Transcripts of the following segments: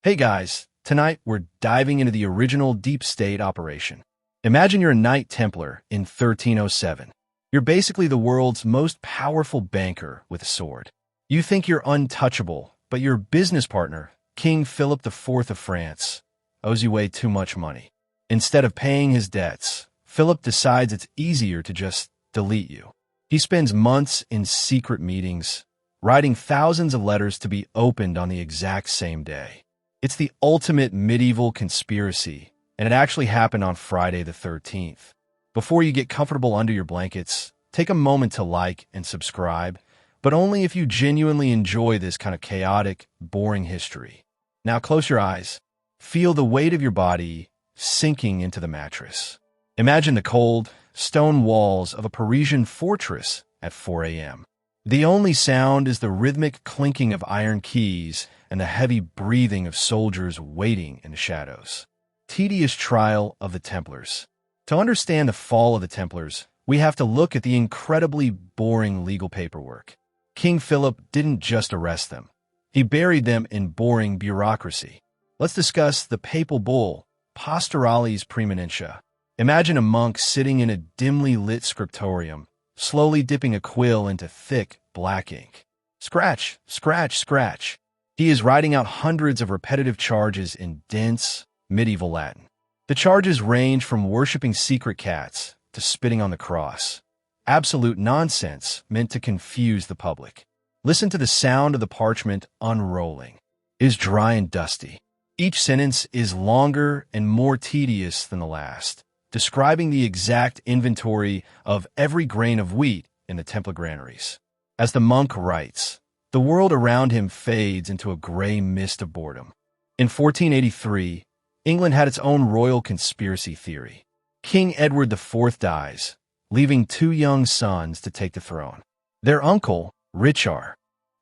Hey guys, tonight we're diving into the original deep state operation. Imagine you're a Knight Templar in 1307. You're basically the world's most powerful banker with a sword. You think you're untouchable, but your business partner, King Philip IV of France, owes you way too much money. Instead of paying his debts, Philip decides it's easier to just delete you. He spends months in secret meetings, writing thousands of letters to be opened on the exact same day. It's the ultimate medieval conspiracy, and it actually happened on Friday the 13th. Before you get comfortable under your blankets, take a moment to like and subscribe, but only if you genuinely enjoy this kind of chaotic, boring history. Now close your eyes. Feel the weight of your body sinking into the mattress. Imagine the cold, stone walls of a Parisian fortress at 4 a.m. The only sound is the rhythmic clinking of iron keys and the heavy breathing of soldiers waiting in the shadows. Tedious trial of the Templars. To understand the fall of the Templars, we have to look at the incredibly boring legal paperwork. King Philip didn't just arrest them. He buried them in boring bureaucracy. Let's discuss the papal bull, Pastorales Praemunentia. Imagine a monk sitting in a dimly lit scriptorium, slowly dipping a quill into thick, black ink. Scratch, scratch, scratch. He is writing out hundreds of repetitive charges in dense, medieval Latin. The charges range from worshipping secret cats to spitting on the cross. Absolute nonsense meant to confuse the public. Listen to the sound of the parchment unrolling. It is dry and dusty. Each sentence is longer and more tedious than the last, describing the exact inventory of every grain of wheat in the Templar granaries. As the monk writes, the world around him fades into a gray mist of boredom. In 1483, England had its own royal conspiracy theory. King Edward IV dies, leaving two young sons to take the throne. Their uncle, Richard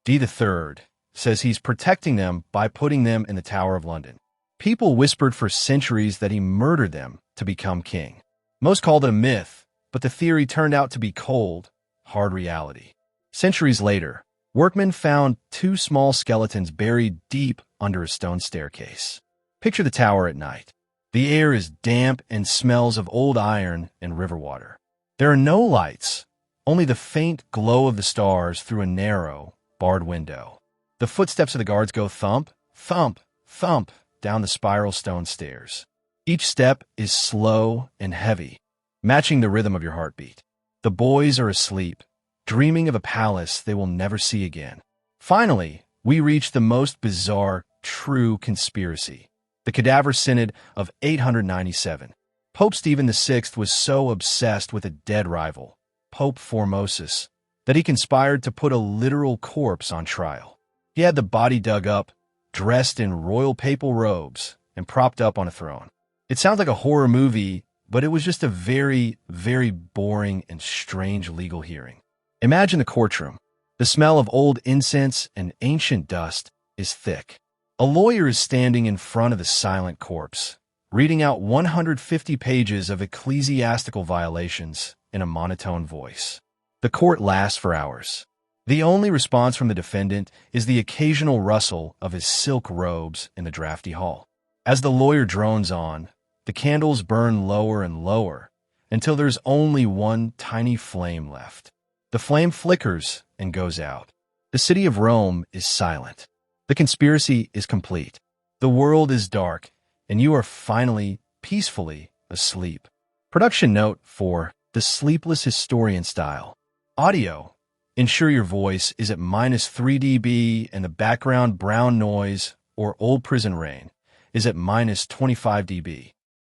III, says he's protecting them by putting them in the Tower of London. People whispered for centuries that he murdered them to become king. Most called it a myth, but the theory turned out to be cold, hard reality. Centuries later, workmen found two small skeletons buried deep under a stone staircase. Picture the tower at night. The air is damp and smells of old iron and river water. There are no lights, only the faint glow of the stars through a narrow, barred window. The footsteps of the guards go thump, thump, thump down the spiral stone stairs. Each step is slow and heavy, matching the rhythm of your heartbeat. The boys are asleep, dreaming of a palace they will never see again. Finally, we reach the most bizarre, true conspiracy. The Cadaver Synod of 897. Pope Stephen VI was so obsessed with a dead rival, Pope Formosus, that he conspired to put a literal corpse on trial. He had the body dug up, dressed in royal papal robes, and propped up on a throne. It sounds like a horror movie, but it was just a very, very boring and strange legal hearing. Imagine the courtroom. The smell of old incense and ancient dust is thick. A lawyer is standing in front of the silent corpse, reading out 150 pages of ecclesiastical violations in a monotone voice. The court lasts for hours. The only response from the defendant is the occasional rustle of his silk robes in the drafty hall. As the lawyer drones on, the candles burn lower and lower until there's only one tiny flame left. The flame flickers and goes out. The city of Rome is silent. The conspiracy is complete. The world is dark, and you are finally, peacefully asleep. Production note for the Sleepless historian style. Audio. Ensure your voice is at -3 dB and the background brown noise or old prison rain is at -25 dB.